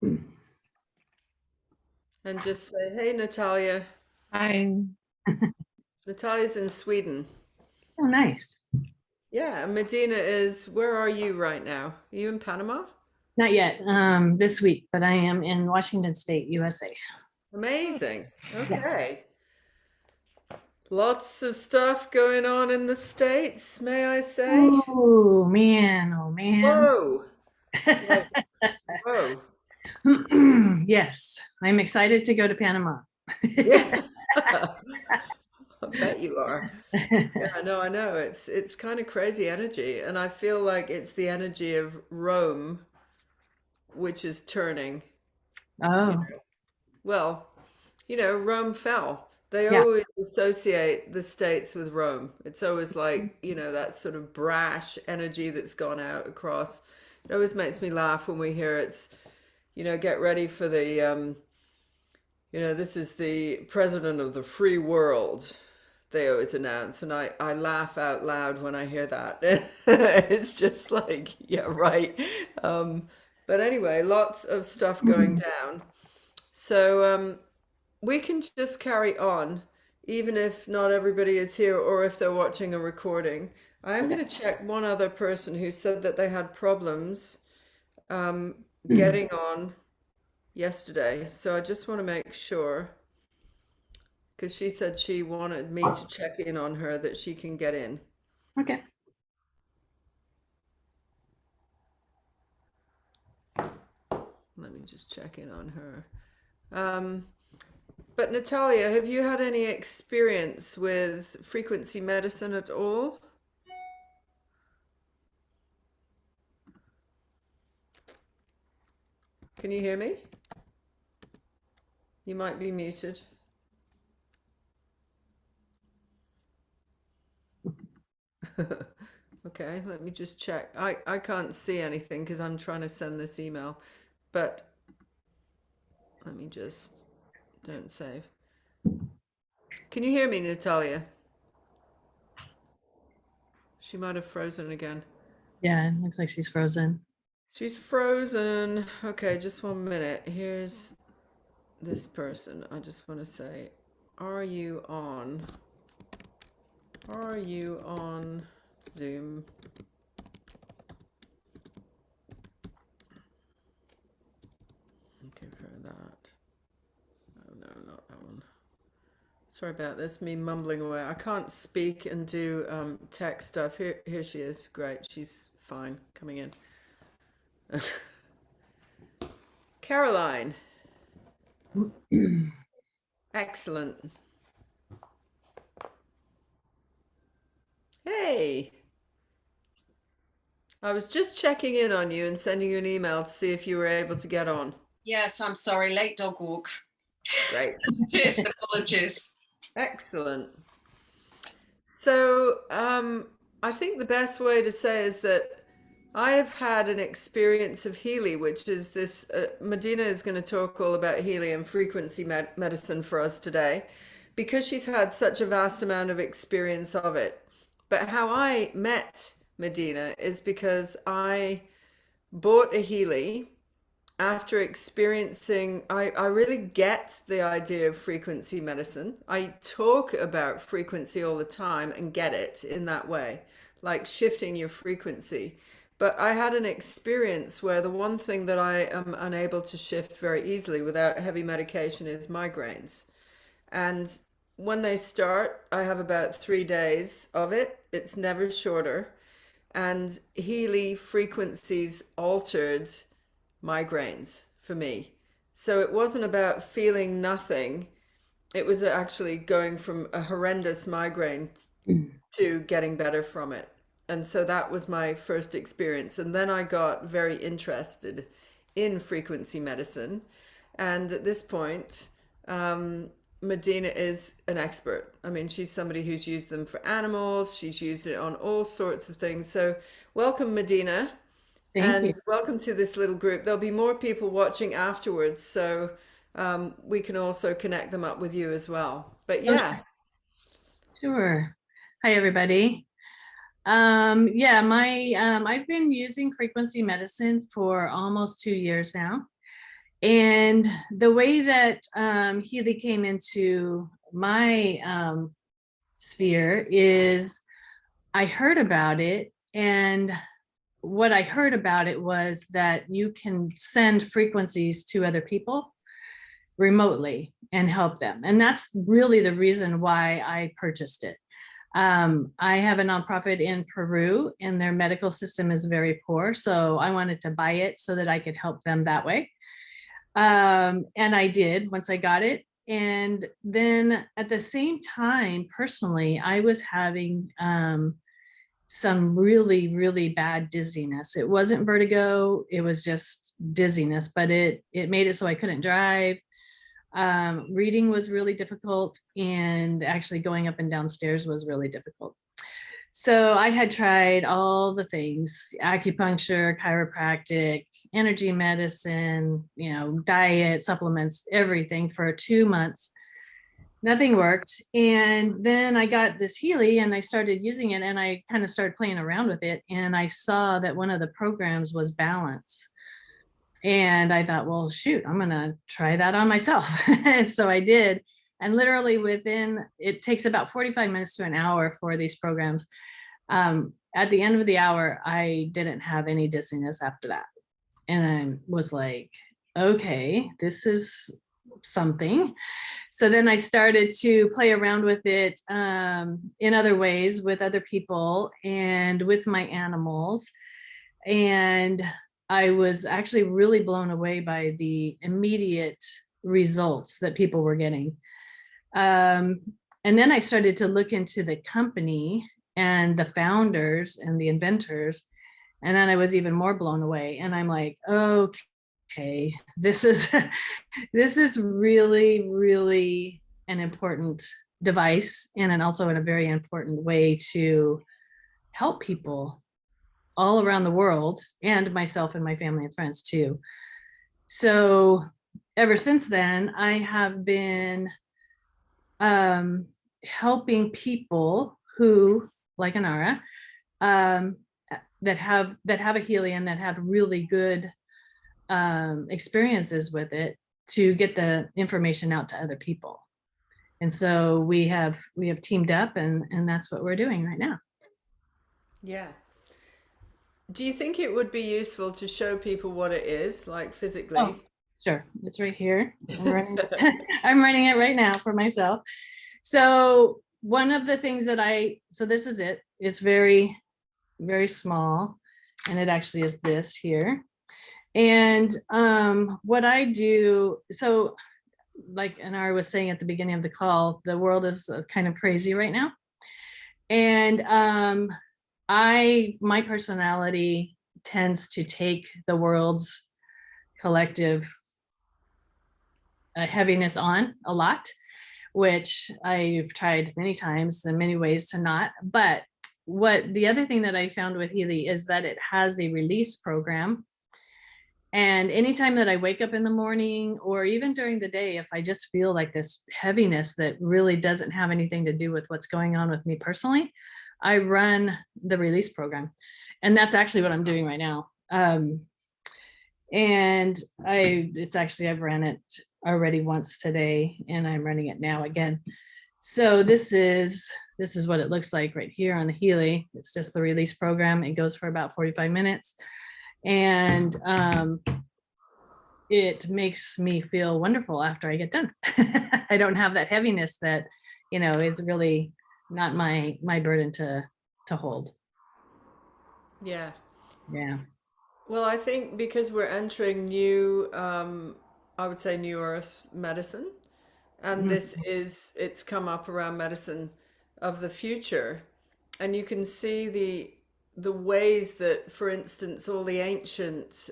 And just say, hey, Natalia. Hi. Natalia's in Sweden. Oh, nice. Yeah, and Medina is, where are you right now? Are you in Panama? Not yet, this week, but I am in Washington State, USA. Amazing. Yeah. Okay. Lots of stuff going on in the States, may I say? Oh man, oh man. Whoa. Like, whoa. Yes, I'm excited to go to Panama. Yeah. I bet you are. Yeah, no, I know. It's kind of crazy energy, and I feel like it's the energy of Rome which is turning, you Oh, know. Well, Rome fell. They yeah. always associate the States with Rome. It's always like, that sort of brash energy that's gone out across. It always makes me laugh when we hear get ready for this is the president of the free world. They always announce, and I laugh out loud when I hear that. It's just like, yeah, right. But anyway, lots of stuff going down. So we can just carry on, even if not everybody is here or if they're watching a recording. I am going to check one other person who said that they had problems um, getting on yesterday. So I just want to make sure, because she said she wanted me to check in on her that she can get in. Okay. Let me just check in on her. But Natalia, have you had any experience with frequency medicine at all? Can you hear me? You might be muted. Okay, let me just check. I can't see anything because I'm trying to send this email, but let me just, don't save. Can you hear me, Natalia? She might have frozen again. Yeah, it looks like she's frozen. She's frozen. Okay, just 1 minute. Here's this person. I just want to say, are you on? Are you on Zoom? Give her that. Oh no, not that one. Sorry about this, me mumbling away. I can't speak and do tech stuff. Here she is. Great, she's fine coming in. Caroline, excellent. Hey, I was just checking in on you and sending you an email to see if you were able to get on. Yes, I'm sorry, late dog walk. Great. Yes, apologies. Excellent. So, I think the best way to say is that I have had an experience of Healy, which is this. Madena is going to talk all about Healy and frequency medicine for us today because she's had such a vast amount of experience of it. But how I met Madena is because I bought a Healy after experiencing, I really get the idea of frequency medicine. I talk about frequency all the time and get it in that way, like shifting your frequency. But I had an experience where the one thing that I am unable to shift very easily without heavy medication is migraines. And when they start, I have about 3 days of it. It's never shorter. And Healy frequencies altered migraines for me. So it wasn't about feeling nothing. It was actually going from a horrendous migraine to getting better from it. And so that was my first experience. And then I got very interested in frequency medicine. And at this point, Madena is an expert. I mean, she's somebody who's used them for animals. She's used it on all sorts of things. So welcome, Madena. Thank you. And welcome to this little group. There'll be more people watching afterwards, so we can also connect them up with you as well. But yeah, Sure. Hi, everybody. Yeah, I've been using frequency medicine for almost 2 years now. And the way that Healy came into my sphere is I heard about it, and what I heard about it was that you can send frequencies to other people remotely and help them. And that's really the reason why I purchased it. I have a nonprofit in Peru, and their medical system is very poor. So I wanted to buy it so that I could help them that way. And I did once I got it. And then at the same time, personally, I was having some really, really bad dizziness. It wasn't vertigo, it was just dizziness, but it made it so I couldn't drive. Reading was really difficult, and actually going up and downstairs was really difficult. So I had tried all the things: acupuncture, chiropractic, energy medicine, diet, supplements, everything for 2 months. Nothing worked. And then I got this Healy and I started using it, and I kind of started playing around with it. And I saw that one of the programs was balance. And I thought, well, shoot, I'm going to try that on myself. So I did. And literally it takes about 45 minutes to an hour for these programs. At the end of the hour, I didn't have any dizziness after that. And I was like, okay, this is something. So then I started to play around with it in other ways with other people and with my animals. And I was actually really blown away by the immediate results that people were getting. And then I started to look into the company and the founders and the inventors. And then I was even more blown away. And I'm like, okay, this is really, really an important device, and also in a very important way to help people all around the world, and myself and my family and friends too. So ever since then, I have been helping people who, like Inarra, that have a Healy and that have really good experiences with it, to get the information out to other people. And so we have teamed up, and that's what we're doing right now. Yeah. Do you think it would be useful to show people what it is, like physically? Oh, sure. It's right here. I'm running it right now for myself. So one of the things that so this is it. It's very, very small, and it actually is this here. And what I do, so like Inarra was saying at the beginning of the call, the world is kind of crazy right now. And my personality tends to take the world's collective heaviness on a lot, which I've tried many times in many ways to not. But the other thing that I found with Healy is that it has a release program. And anytime that I wake up in the morning, or even during the day, if I just feel like this heaviness that really doesn't have anything to do with what's going on with me personally, I run the release program. And that's actually what I'm doing right now. And I've ran it already once today, and I'm running it now again. So this is what it looks like right here on the Healy. It's just the release program. It goes for about 45 minutes. And it makes me feel wonderful after I get done. I don't have that heaviness that, is really not my burden to hold. Yeah. Yeah. Well, I think because we're entering new, I would say new earth medicine, and it's come up around medicine of the future. And you can see the ways that, for instance, all the ancient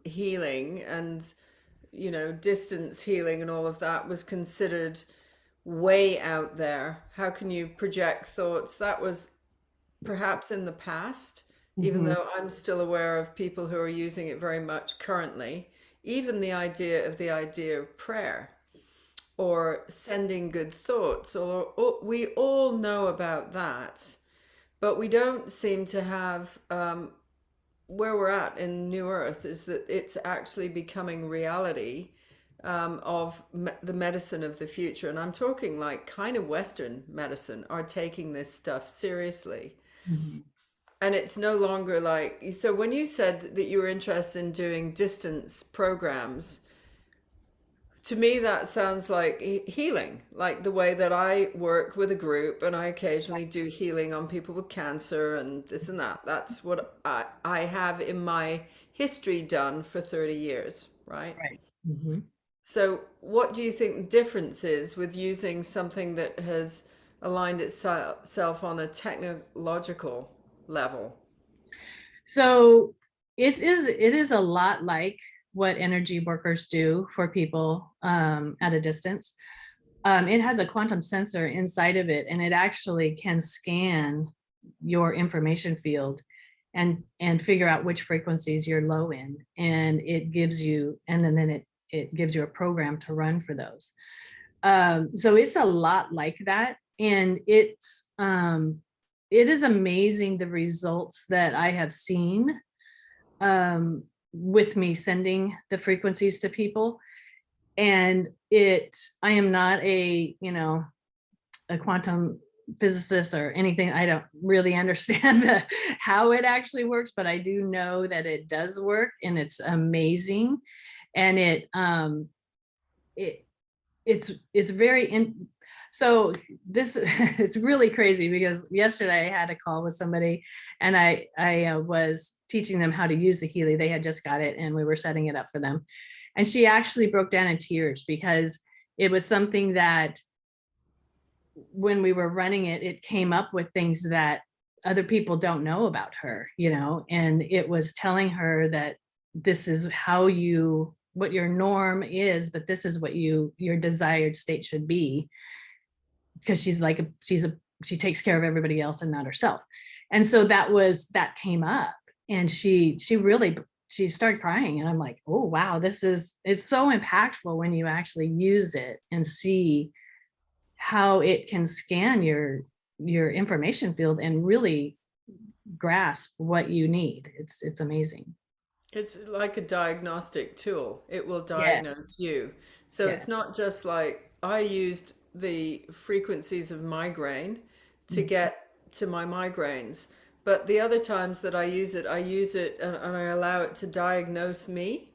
healing and, distance healing and all of that was considered way out there. How can you project thoughts? That was perhaps in the past, even though I'm still aware of people who are using it very much currently. Even the idea of prayer or sending good thoughts, or we all know about that, but we don't seem to have where we're at in New Earth is that it's actually becoming reality, of the medicine of the future. And I'm talking like kind of Western medicine are taking this stuff seriously. Mhm. And it's no longer like, so when you said that you were interested in doing distance programs, to me that sounds like healing, like the way that I work with a group and I occasionally do healing on people with cancer and this and that. That's what I have in my history done for 30 years, right? Right. Mhm. So what do you think the difference is with using something that has aligned itself on a technological level? So it is a lot like what energy workers do for people at a distance. It has a quantum sensor inside of it, and it actually can scan your information field and figure out which frequencies you're low in, and it gives you, and then it gives you a program to run for those. So it's a lot like that, and it is amazing the results that I have seen with me sending the frequencies to people. And I am not a quantum physicist or anything. I don't really understand how it actually works, but I do know that it does work, and it's amazing. And it it's very so this it's really crazy, because yesterday I had a call with somebody, and I was teaching them how to use the Healy. They had just got it, and we were setting it up for them, and she actually broke down in tears, because it was something that when we were running it, it came up with things that other people don't know about her, and it was telling her that this is what your norm is, but this is what your desired state should be, because she takes care of everybody else and not herself. And so that came up, and she started crying, and I'm like, oh wow, it's so impactful when you actually use it and see how it can scan your information field and really grasp what you need. It's amazing. It's like a diagnostic tool. It will Yeah. diagnose you. So Yeah. it's not just like I used the frequencies of migraine to get to my migraines, but the other times that I use it and I allow it to diagnose me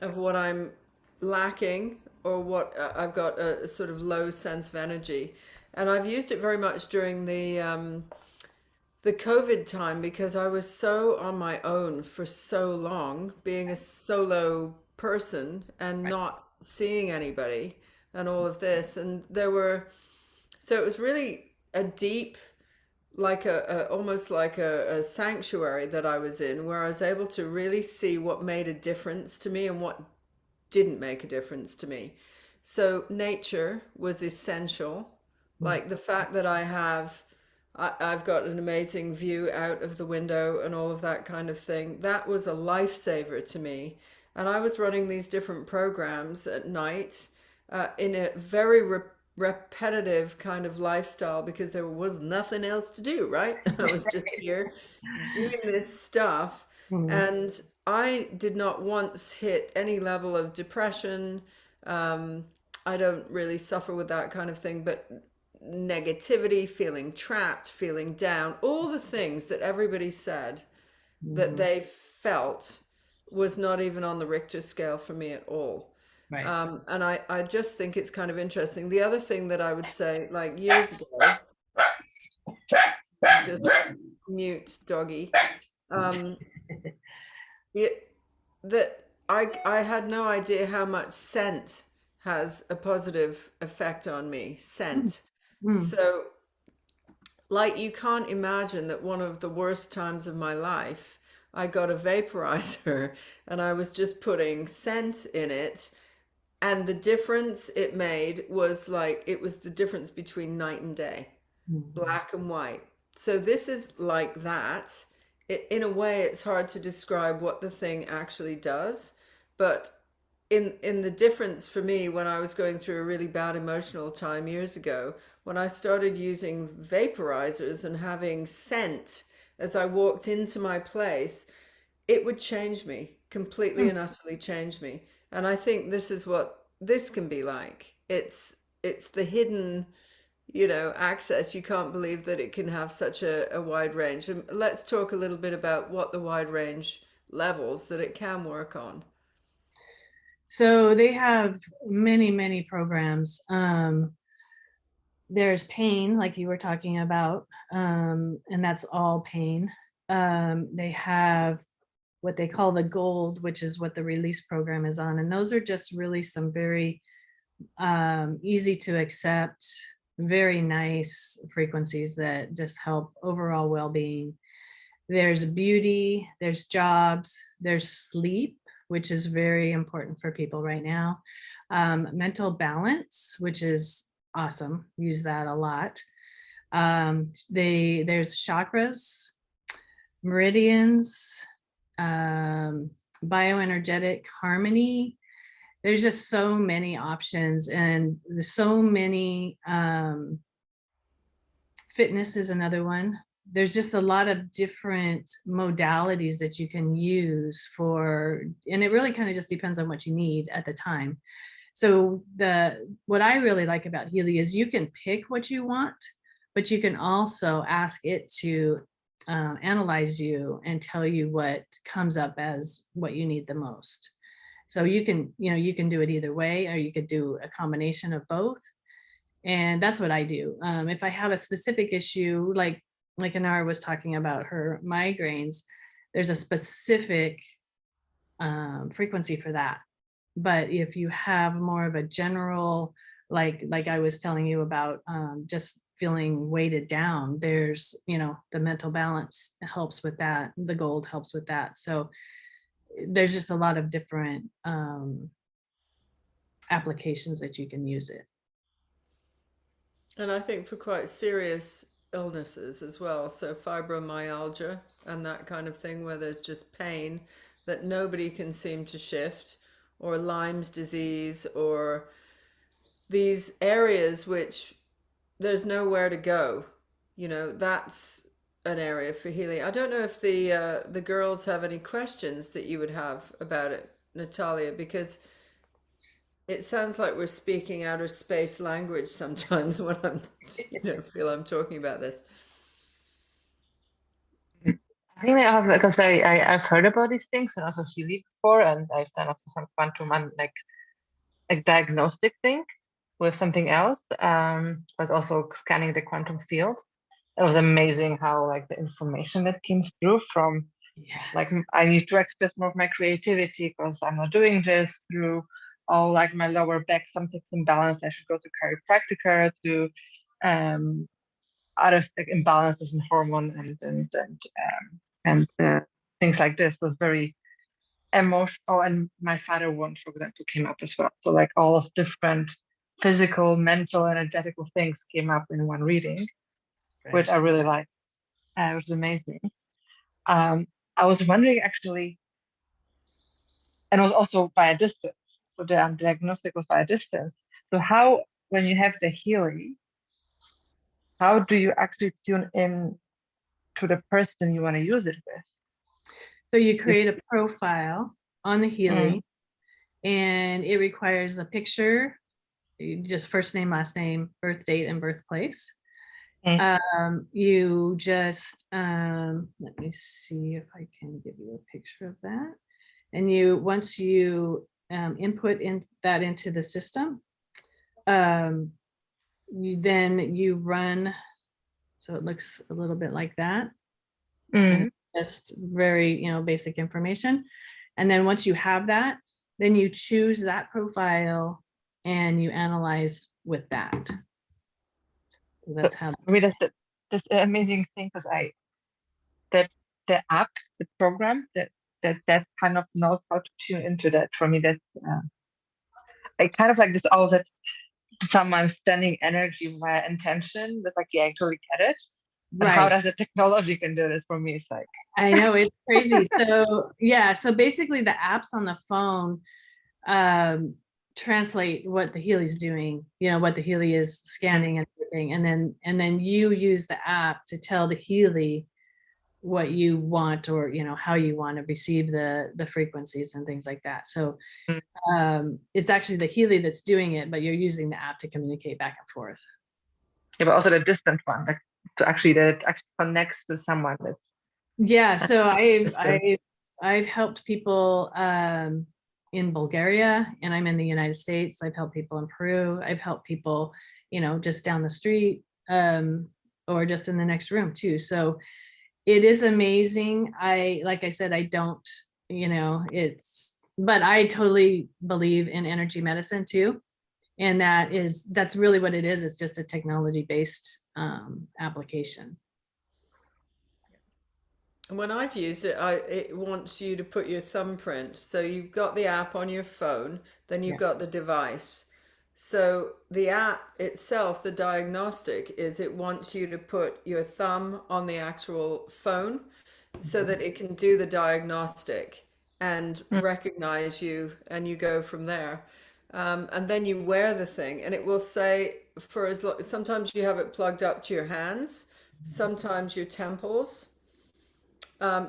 of what I'm lacking or what I've got a sort of low sense of energy. And I've used it very much during the COVID time because I was so on my own for so long, being a solo person and not seeing anybody and all of this. And so it was really a deep, like almost like a sanctuary that I was in, where I was able to really see what made a difference to me and what didn't make a difference to me. So nature was essential, like the fact that I've got an amazing view out of the window and all of that kind of thing. That was a lifesaver to me. And I was running these different programs at night, in a very repetitive kind of lifestyle because there was nothing else to do, right? I was just here doing this stuff. Mhm. And I did not once hit any level of depression. Um, I don't really suffer with that kind of thing, but negativity, feeling trapped, feeling down, all the things that everybody said that Mhm. they felt was not even on the Richter scale for me at all. Right. And I just think it's kind of interesting. The other thing that I would say, like years ago, just mute doggy, um, it, that I had no idea how much scent has a positive effect on me. Mm. Scent. Mm. So like you can't imagine that one of the worst times of my life, I got a vaporizer and I was just putting scent in it. And the difference it made was like, it was the difference between night and day, Mhm. black and white. So this is like that. In a way, it's hard to describe what the thing actually does. But in the difference for me when I was going through a really bad emotional time years ago, when I started using vaporizers and having scent as I walked into my place, it would change me completely and utterly change me. And I think this is what this can be like. It's the hidden, access. You can't believe that it can have such a wide range. And let's talk a little bit about what the wide range levels that it can work on. So they have many, many programs. There's pain, like you were talking about, and that's all pain. They have what they call the gold, which is what the release program is on. And those are just really some very easy to accept, very nice frequencies that just help overall well-being. There's beauty, there's jobs, there's sleep, which is very important for people right now. Mental balance, which is awesome. Use that a lot. There's chakras, meridians, bioenergetic harmony. There's just so many options, and so many, fitness is another one. There's just a lot of different modalities that you can use for, and it really kind of just depends on what you need at the time. So what I really like about Healy is you can pick what you want, but you can also ask it to analyze you and tell you what comes up as what you need the most. So you can do it either way, or you could do a combination of both. And that's what I do. If I have a specific issue, like Inarra was talking about her migraines, there's a specific frequency for that. But if you have more of a general, like I was telling you about, just feeling weighted down, there's, the mental balance helps with that. The gold helps with that. So there's just a lot of different applications that you can use it. And I think for quite serious illnesses as well. So fibromyalgia and that kind of thing, where there's just pain that nobody can seem to shift, or Lyme's disease, or these areas which there's nowhere to go. That's an area for healing. I don't know if the girls have any questions that you would have about it, Natalia, because it sounds like we're speaking outer space language sometimes when I'm, feel I'm talking about this. I think I have, because I've heard about these things and also Healy before, and I've done also some quantum and like a diagnostic thing with something else, but also scanning the quantum field. It was amazing how like the information that came through from, like, I need to express more of my creativity because I'm not doing this through all like my lower back, something's imbalance. I should go to chiropractor to other like imbalances in hormone and things like this. Was very emotional. And my father one, for example, came up as well. So like all of different physical, mental, energetical things came up in one reading, which I really liked. It was amazing. I was wondering actually, and it was also by a distance. So the diagnostic was by a distance. So how, when you have the Healy, how do you actually tune in to the person you want to use it with? So you create a profile on the Healy, and it requires a picture, just first name, last name, birth date, and birthplace. You just, let me see if I can give you a picture of that. And once you input that into the system, then you run, so it looks a little bit like that. And it's just very, basic information. And then once you have that, then you choose that profile and you analyze with that. So that's how. I mean, that's the amazing thing, because that the app, the program that kind of knows how to tune into that. For me, that's I kind of like this, all that someone sending energy via intention. That's like, yeah, I totally get it. But how does the technology can do this for me? It's like, I know, it's crazy. So yeah, so basically the apps on the phone translate what the Healy's doing, what the Healy is scanning and everything, and then you use the app to tell the Healy what you want, or how you want to receive the frequencies and things like that. So it's actually the Healy that's doing it, but you're using the app to communicate back and forth. Yeah, but also the distant one, like that actually connects to someone that's Yeah, so distant. I've helped people in Bulgaria, and I'm in the United States. I've helped people in Peru. I've helped people, just down the street, or just in the next room too. So it is amazing. Like I said, I don't, but I totally believe in energy medicine too. And that's really what it is. It's just a technology-based application. When I've used it, it wants you to put your thumbprint. So you've got the app on your phone, then you've Yeah. got the device. So the app itself, the diagnostic, is it wants you to put your thumb on the actual phone so that it can do the diagnostic and recognize you, and you go from there. And then you wear the thing, and it will say for as long, sometimes you have it plugged up to your hands, sometimes your temples.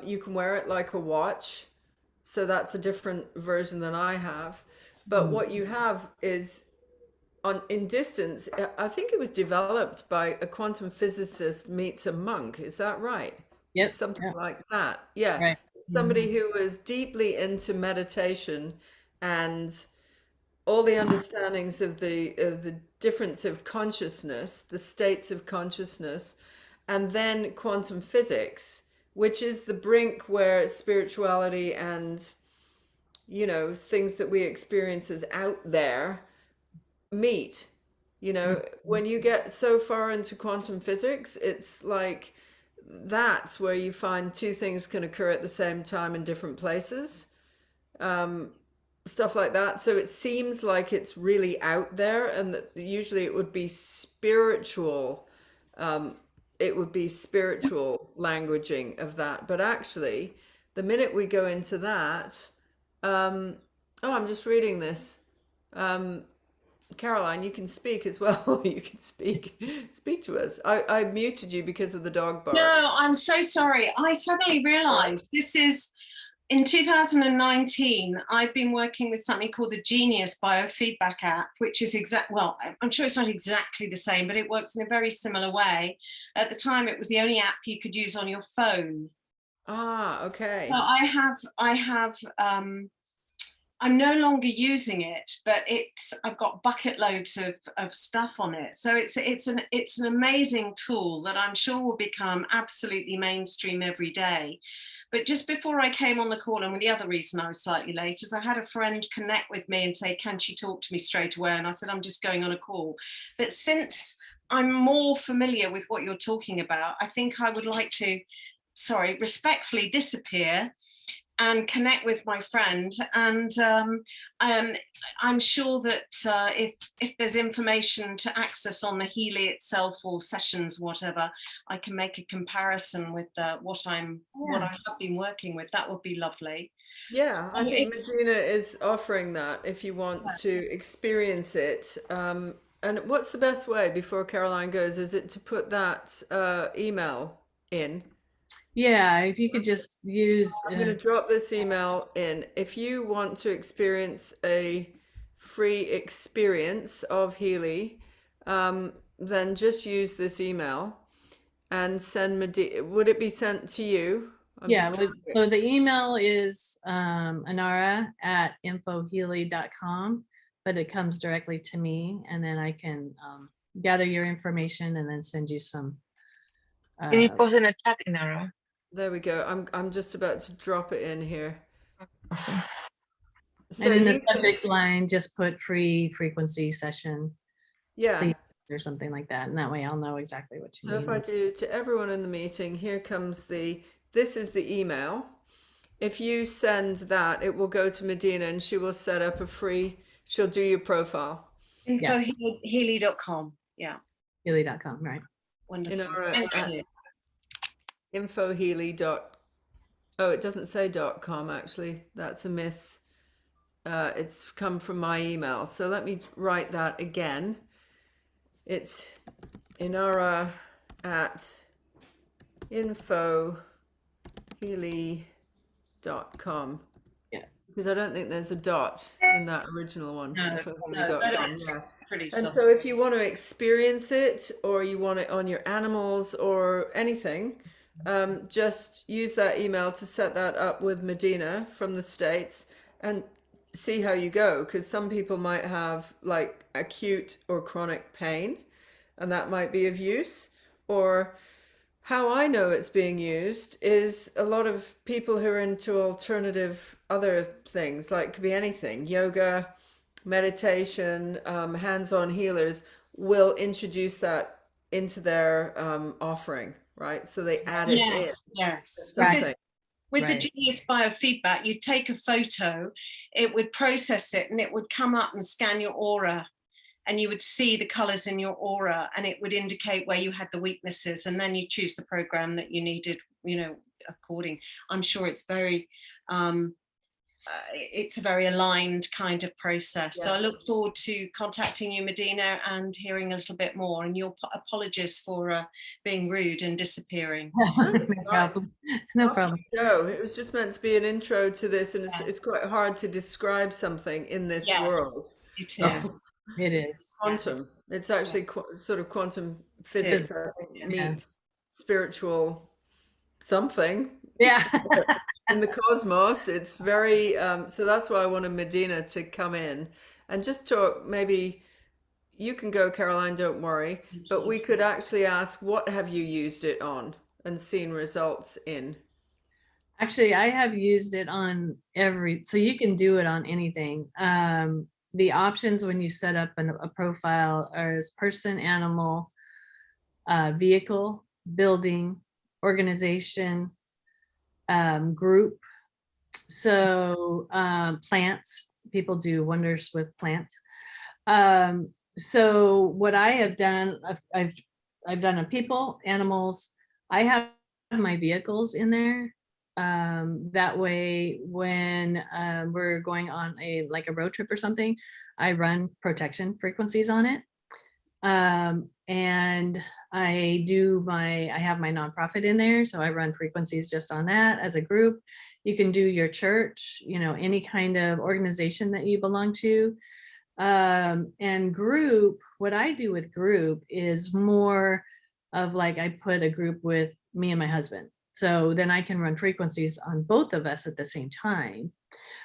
You can wear it like a watch. So that's a different version than I have. But what you have is in distance, I think it was developed by a quantum physicist meets a monk. Is that right? Yep. It's something Yep. like that. Yeah. Right. Somebody who was deeply into meditation and all the understandings of the difference of consciousness, the states of consciousness, and then quantum physics, which is the brink where spirituality and things that we experience as out there meet. When you get so far into quantum physics, it's like that's where you find two things can occur at the same time in different places. Stuff like that. So it seems like it's really out there, and that usually it would be spiritual. It would be spiritual languaging of that. But actually, the minute we go into that, oh, I'm just reading this. Caroline, you can speak as well. You can speak to us. I muted you because of the dog bark. No, I'm so sorry. I suddenly realized this is in 2019. I've been working with something called the Genius Biofeedback app, which is well, I'm sure it's not exactly the same, but it works in a very similar way. At the time, it was the only app you could use on your phone. Ah, okay. So I have I'm no longer using it, but I've got bucket loads of stuff on it. So it's an amazing tool that I'm sure will become absolutely mainstream every day. But just before I came on the call, and the other reason I was slightly late is I had a friend connect with me and say, can she talk to me straight away? And I said, I'm just going on a call. But since I'm more familiar with what you're talking about, I think I would like to, respectfully disappear and connect with my friend. And I'm sure that if there's information to access on the Healy itself or sessions, whatever, I can make a comparison with what I have been working with. That would be lovely. Yeah, I think Madena is offering that if you want to experience it. And what's the best way before Caroline goes? Is it to put that email in? Yeah, if you could just use I'm going to drop this email in. If you want to experience a free experience of Healy, then just use this email and send Madena. Would it be sent to you? So the email is Inarra@infohealy.com, but it comes directly to me, and then I can gather your information and then send you some. Can you post in a chat, Inarra? There we go. I'm just about to drop it in here. Awesome. So and in the you can, subject line, just put free frequency session, yeah. please, or something like that, and that way I'll know exactly what you So need. if I do to everyone in the meeting, here comes this is the email. If you send that, it will go to Madena and she will set up she'll do your profile. Infohealy.com. Yeah. Healy.com, right? Wonderful. Thank you. Infohealy. Oh, it doesn't say .com actually. That's a miss. It's come from my email. So let me write that again. It's Inarra@infohealy.com. Healy.com. Yeah. Because I don't think there's a dot in that original one No, for no, but Healy.com. it's Yeah. pretty And soft. so if you want to experience it or you want it on your animals or anything, just use that email to set that up with Madena from the States and see how you go. Because some people might have like acute or chronic pain, and that might be of use. Or how I know it's being used is a lot of people who are into alternative other things, like could be anything, yoga, meditation, hands-on healers will introduce that into their offering, right? So they add it in Yes, yes. something. With the Right. genius biofeedback, you take a photo, it would process it and it would come up and scan your aura, and you would see the colors in your aura, and it would indicate where you had the weaknesses, and then you choose the program that you needed, according. I'm sure it's very it's a very aligned kind of process. So I look forward to contacting you, Madena, and hearing a little bit more. And your apologies for being rude and disappearing. No problem. No Off problem. you go. It was just meant to be an intro to this, and it's quite hard to describe something in this Yes, world. it is. It is. Quantum. It's actually sort of quantum It physics is. I think, Yeah. meets spiritual something Yeah. in the cosmos. It's very so that's why I wanted Madena to come in and just talk. Maybe you can go, Caroline, don't worry, but we could actually ask, what have you used it on and seen results in? Actually, I have used it on so you can do it on anything. The options when you set up a profile are as person, animal, vehicle, building, organization, group. So plants, people do wonders with plants. So what I have done, I've done a people, animals. I have my vehicles in there. That way, when we're going on a road trip or something, I run protection frequencies on it. And I have my nonprofit in there, so I run frequencies just on that as a group. You can do your church, any kind of organization that you belong to. And group, what I do with group is more of I put a group with me and my husband. So then I can run frequencies on both of us at the same time.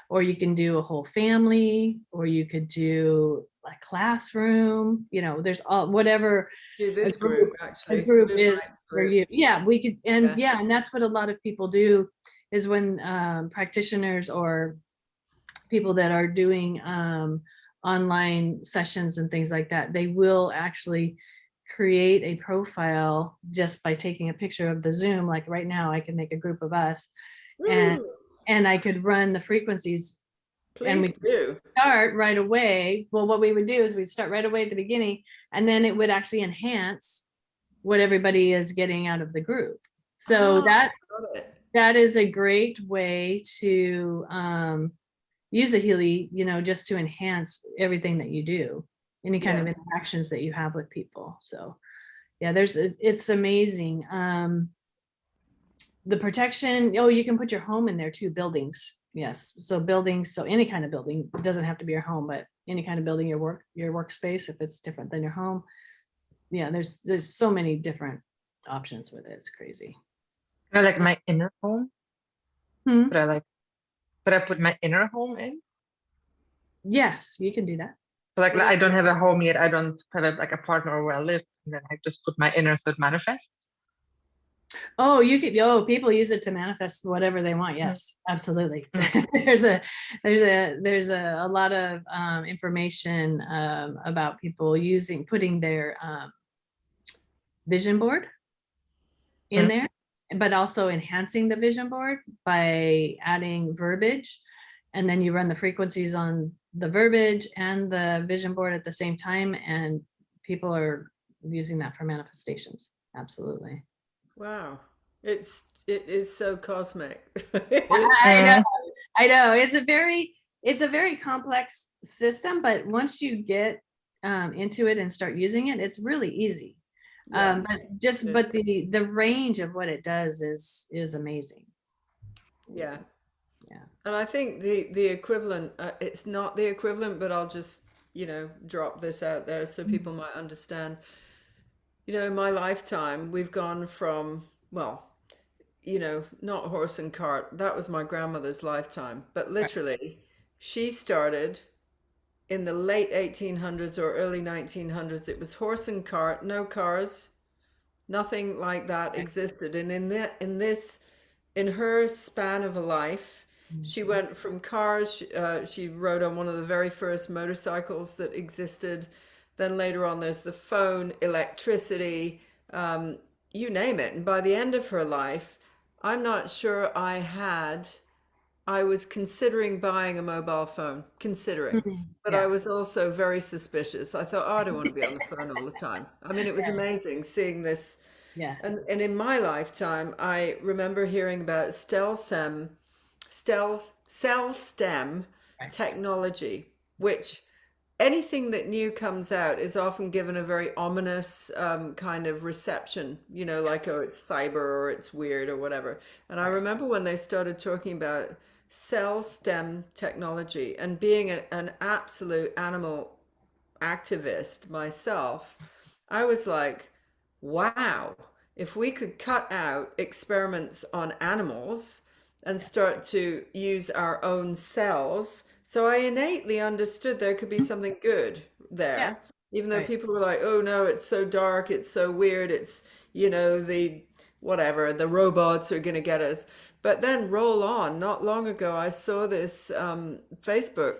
Or you can do a whole family, or you could do a classroom, there's all whatever Do this group actually. a group Do is Mike's for group. you. Yeah, we could, and Yeah. and that's what a lot of people do is when practitioners or people that are doing online sessions and things like that, they will actually create a profile just by taking a picture of the Zoom. Like right now, I can make a group of us, and Woo! I could run the frequencies, and we Please do. start right away. Well, what we would do is we'd start right away at the beginning, and then it would actually enhance what everybody is getting out of the group. So Got it. that is a great way to use a Healy, just to enhance everything that you do, any kind of interactions that you have with people. So yeah, it's amazing. The protection, you can put your home in there too, buildings. Yes. So buildings, so any kind of building, it doesn't have to be your home, but any kind of building, your workspace, if it's different than your home. Yeah, there's so many different options with it. It's crazy. I like my inner home. Hmm. But I put my inner home in. Yes, you can do that. So I don't have a home yet. I don't have a partner where I live, and then I just put my inner so it manifests. Oh, you could. Oh, people use it to manifest whatever they want. Yes, absolutely. there's a lot of information about people putting their vision board in there, but also enhancing the vision board by adding verbiage, and then you run the frequencies on the verbiage and the vision board at the same time, and people are using that for manifestations. Absolutely. Wow. It is so cosmic. I know. It's a very complex system, but once you get into it and start using it, it's really easy. But the range of what it does is amazing. Yeah. Yeah. And I think the equivalent, it's not the equivalent, but I'll just, drop this out there so people might understand. In my lifetime, we've gone from, well, not horse and cart. That was my grandmother's lifetime. But Right. literally, she started in the late 1800s or early 1900s. It was horse and cart, no cars, nothing like that Right. existed. And in her span of a life, she Mhm. went from cars. She rode on one of the very first motorcycles that existed. Then later on, there's the phone, electricity, you name it. And by the end of her life, I'm not sure I was considering buying a mobile phone, considering, but I Yeah. was also very suspicious. I thought, oh, I don't want to be on the phone all the time. I mean, it was amazing seeing this. Yeah. And in my lifetime, I remember hearing about cell stem Right. technology, which anything that new comes out is often given a very ominous kind of reception, like, oh, it's cyber or it's weird or whatever. And I Right. remember when they started talking about cell stem technology, and being an absolute animal activist myself, I was like, wow, if we could cut out experiments on animals and start to use our own cells. So I innately understood there could be something good Yeah. there, even though Right. people were like, oh no, it's so dark, it's so weird, it's, the whatever, the robots are going to get us. But then roll on, not long ago, I saw this Facebook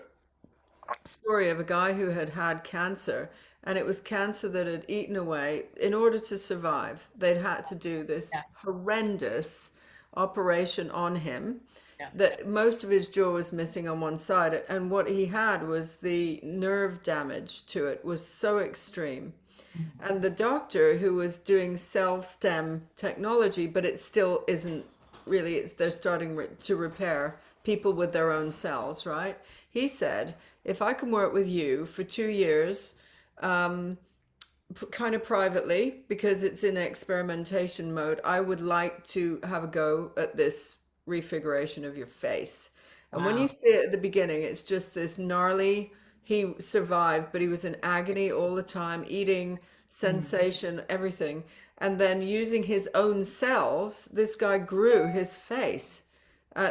story of a guy who had had cancer, and it was cancer that had eaten away. In order to survive, they'd had to do this Yeah. horrendous operation on him, Yeah. that most of his jaw was missing on one side, and what he had was the nerve damage to it was so extreme. Mhm. And the doctor who was doing cell stem technology, but it still isn't really, they're starting to repair people with their own cells, right? He said, if I can work with you for 2 years, kind of privately, because it's in experimentation mode, I would like to have a go at this refiguration of your face. And when you Wow. see it at the beginning, it's just this gnarly, he survived, but he was in agony all the time, eating, sensation, everything. And then using his own cells, this guy grew his face.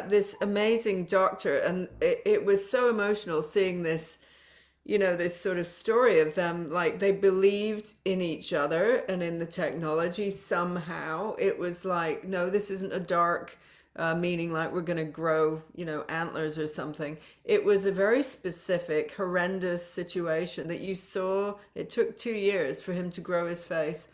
This amazing doctor. And it was so emotional seeing this, this sort of story of them, like they believed in each other and in the technology somehow. It was like, no, this isn't a dark meaning like we're going to grow, antlers or something. It was a very specific, horrendous situation that you saw. It took 2 years for him to grow his face,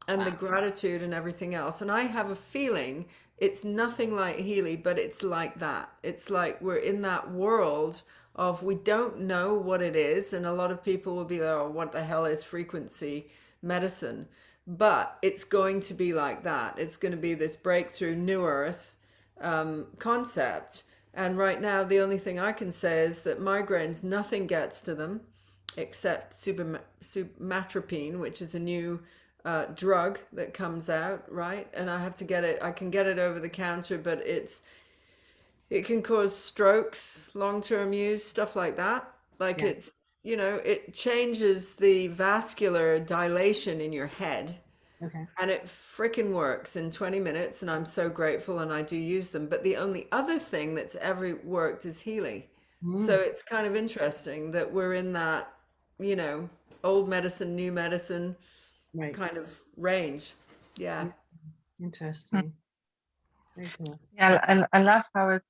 and the Wow. gratitude and everything else. And I have a feeling it's nothing like Healy, but it's like that. It's like we're in that world of we don't know what it is. And a lot of people will be like, oh, what the hell is frequency medicine? But it's going to be like that. It's going to be this breakthrough new earth concept. And right now, the only thing I can say is that migraines, nothing gets to them except sumatropine, which is a new drug that comes out, right? And I have to get it. I can get it over the counter, but it can cause strokes, long-term use, stuff like that. Like Yeah. it changes the vascular dilation in your head, Okay. and it freaking works in 20 minutes. And I'm so grateful, and I do use them. But the only other thing that's ever worked is Healy. So Mm. it's kind of interesting that we're in that, you know, old medicine, new medicine Right. kind of range. Yeah. Interesting. Very cool. Yeah, I love how it's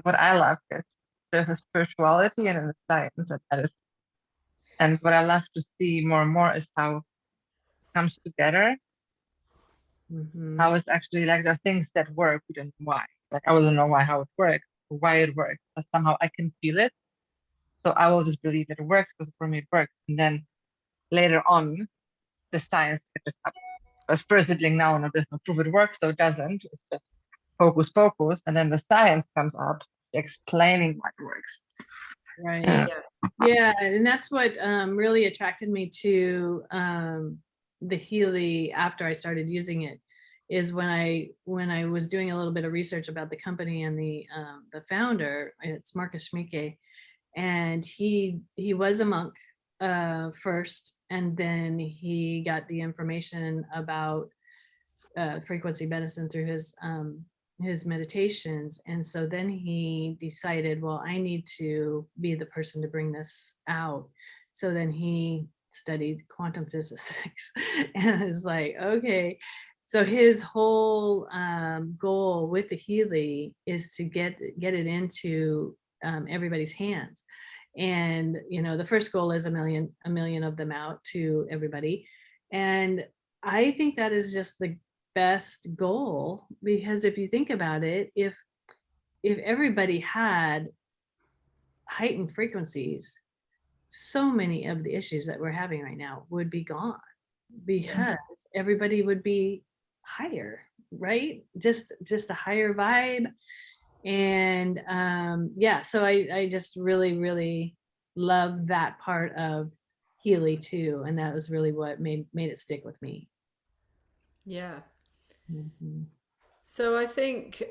what I love is there's a spirituality and a science and medicine. And what I love to see more and more is how it comes together. Mhm. How it's actually like there are things that work, we don't know why. Like I don't know how it works, or why it works, but somehow I can feel it. So I will just believe that it works because for me it works. And then later on, the science catches up. Because first sibling now, no, there's no proof it works, so it doesn't. It's just focus, focus. And then the science comes up explaining why it works. Right. Yeah. Yeah, and that's what really attracted me to the Healy after I started using it, is when I was doing a little bit of research about the company and the founder. It's Marcus Schmicke, and he was a monk first, and then he got the information about frequency medicine through his meditations. And so then he decided, well, I need to be the person to bring this out. So then he studied quantum physics and is like, okay. So his whole goal with the Healy is to get it into everybody's hands. And, you know, the first goal is a million of them out to everybody. And I think that is just the best goal, because if you think about it, if everybody had heightened frequencies, so many of the issues that we're having right now would be gone, because everybody would be higher, right? Just a higher vibe. And yeah, so I just really love that part of Healy too, and that was really what made it stick with me. Yeah. Mhm. So I think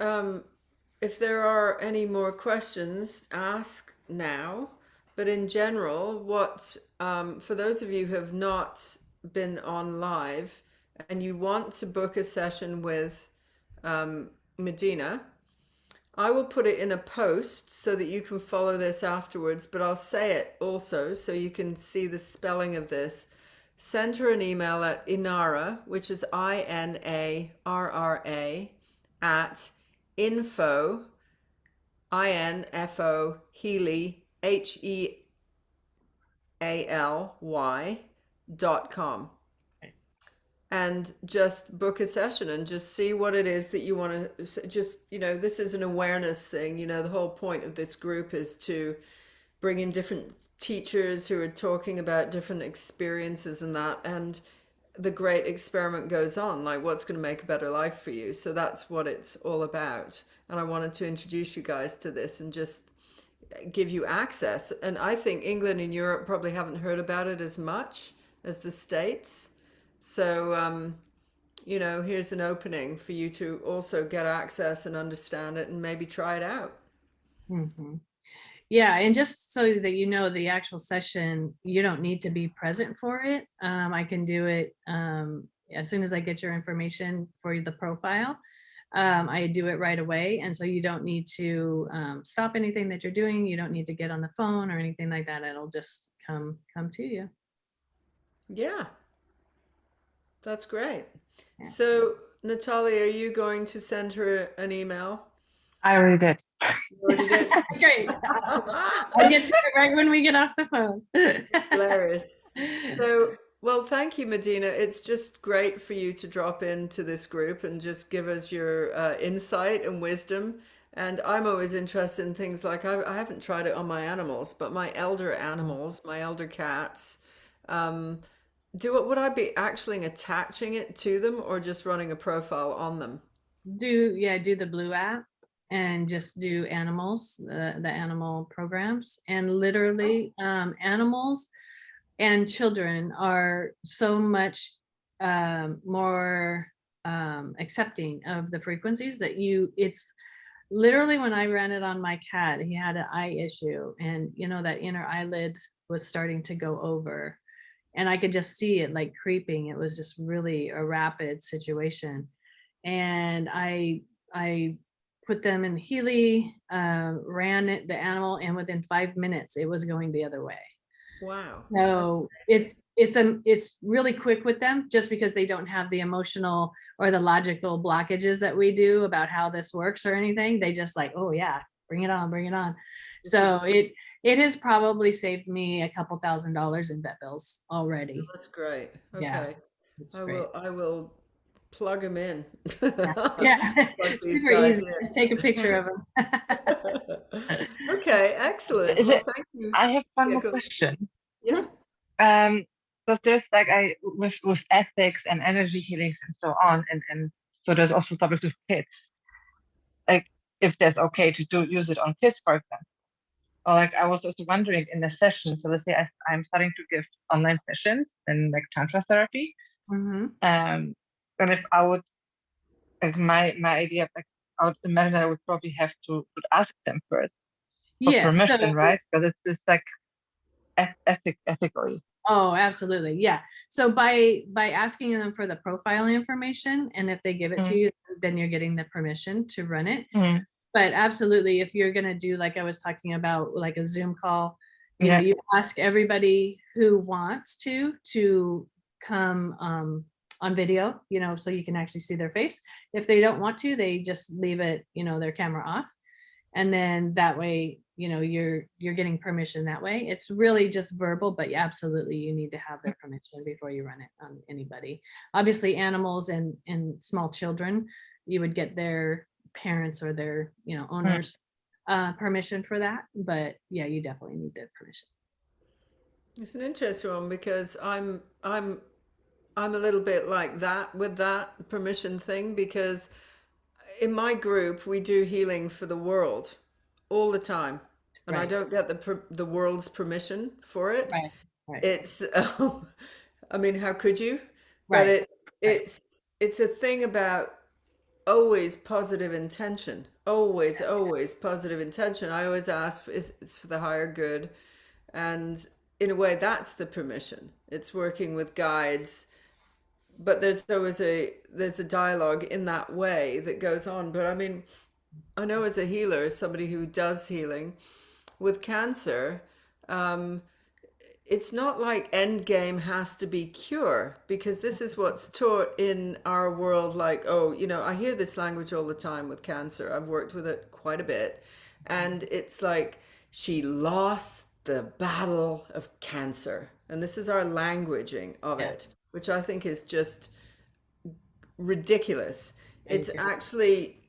if there are any more questions, ask now. But in general, what for those of you who have not been on live and you want to book a session with Madena, I will put it in a post so that you can follow this afterwards, but I'll say it also so you can see the spelling of this. Send her an email at Inarra, which is INARRA, at info, INFO, Healy, HEALY.com. And just book a session and just see what it is that you want to just, you know, this is an awareness thing. You know, the whole point of this group is to bring in different teachers who are talking about different experiences and that. And the great experiment goes on, like what's going to make a better life for you. So that's what it's all about. And I wanted to introduce you guys to this and just give you access. And I think England and Europe probably haven't heard about it as much as the States. So, you know, here's an opening for you to also get access and understand it and maybe try it out. Mhm. Yeah, and just so that you know, the actual session, you don't need to be present for it. I can do it as soon as I get your information for the profile. I do it right away, and so you don't need to stop anything that you're doing. You don't need to get on the phone or anything like that. It'll just come to you. Yeah, that's great. Yeah. So, Natalia, are you going to send her an email? I already did. You already did? Great. I'll get to it right when we get off the phone. Hilarious. So, well, thank you, Madena. It's just great for you to drop into this group and just give us your insight and wisdom. And I'm always interested in things like I haven't tried it on my animals, but my elder animals, my elder cats, would I be actually attaching it to them or just running a profile on them? Do the Blue app and just do animals, the animal programs, and literally animals and children are so much more accepting of the frequencies that it's literally, when I ran it on my cat, he had an eye issue, and you know, that inner eyelid was starting to go over, and I could just see it like creeping. It was just really a rapid situation. And I put them in Healy, ran the animal, and within 5 minutes it was going the other way. Wow. So it's really quick with them, just because they don't have the emotional or the logical blockages that we do about how this works or anything. They just like, oh yeah, bring it on. So it has probably saved me a couple $1,000s in vet bills already. That's great. Yeah, Okay. it's I great. will plug them in. Yeah. Plug these Super guys easy. Just take a picture of them. in. Okay, excellent. Is Well, it? thank you. I have one Yeah, more go. question. Yeah. Because there's like with ethics and energy healings and so on, and so there's also topics with kids. Like if there's okay to use it on kids, for example. Or like I was also wondering in the session. So let's say I'm starting to give online sessions in like tantra therapy. Mhm. And if I would like my idea of like, I would imagine I would probably have to would ask them first for Yes. permission, right? Because it's just like ethically. Oh, absolutely. Yeah. So by asking them for the profile information, and if they give it to you, then you're getting the permission to run it. Mm. But absolutely, if you're going to do, like I was talking about, like a Zoom call, you Yeah. know, you ask everybody who wants to come on video, you know, so you can actually see their face. If they don't want to, they just leave it, you know, their camera off. And then that way, you know, you're getting permission that way. It's really just verbal, but absolutely you need to have their permission before you run it on anybody. Obviously animals and small children, you would get their parents or their, you know, owners permission for that. But yeah, you definitely need their permission. It's an interesting one because I'm a little bit like that with that permission thing, because in my group we do healing for the world all the time, and I Right. don't get the world's permission for it. Right. Right. It's I mean, how could you? But Right. it's a thing about always positive intention, always positive intention. I always ask for, it's for the higher good, and in a way that's the permission. It's working with guides, but there's always there's a dialogue in that way that goes on. But I mean, I know as a healer, as somebody who does healing with cancer, it's not like end game has to be cure, because this is what's taught in our world. Like, oh, you know, I hear this language all the time with cancer. I've worked with it quite a bit, and it's like she lost the battle of cancer, and this is our languaging of Yeah. it, which I think is just ridiculous. I It's agree. actually,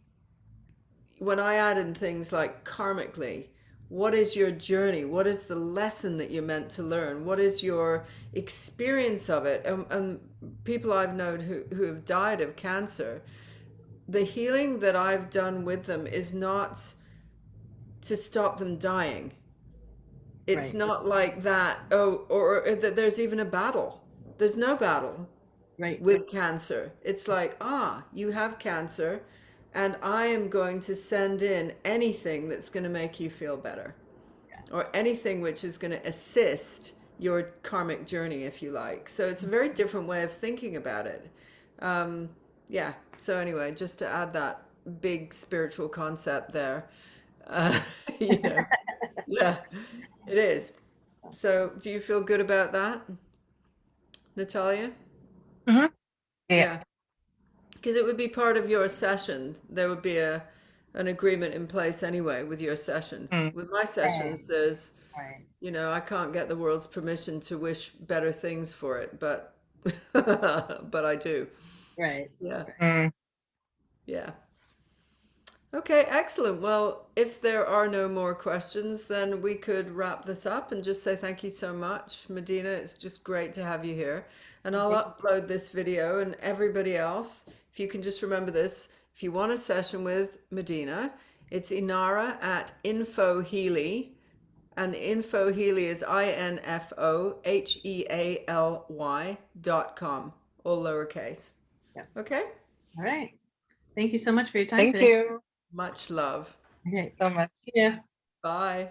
when I add in things like karmically, what is your journey? What is the lesson that you're meant to learn? What is your experience of it? And people I've known who have died of cancer, the healing that I've done with them is not to stop them dying. It's Right. not like that, oh, or that there's even a battle. There's no battle Right. with cancer. It's like, you have cancer, and I am going to send in anything that's going to make you feel better, or anything which is going to assist your karmic journey, if you like. So it's a very different way of thinking about it. Yeah. So anyway, just to add that big spiritual concept there, you know, yeah, it is. So do you feel good about that, Natalia? Mm-hmm. Yeah. Yeah. Because it would be part of your session. There would be an agreement in place anyway with your session. Mm. With my sessions, there's, Right. you know, I can't get the world's permission to wish better things for it, but but I do. Right. Yeah. Mm. Yeah. Okay, excellent. Well, if there are no more questions, then we could wrap this up and just say thank you so much, Madena. It's just great to have you here. And I'll upload this video, and everybody else, if you can just remember this, if you want a session with Madena, it's Inarra at Info Healy, and the Info Healy is INFOHEALY.com, all lowercase. Yeah. Okay? All right. Thank you so much for your time Thank today. you Much love. Okay. so much. Yeah. Bye.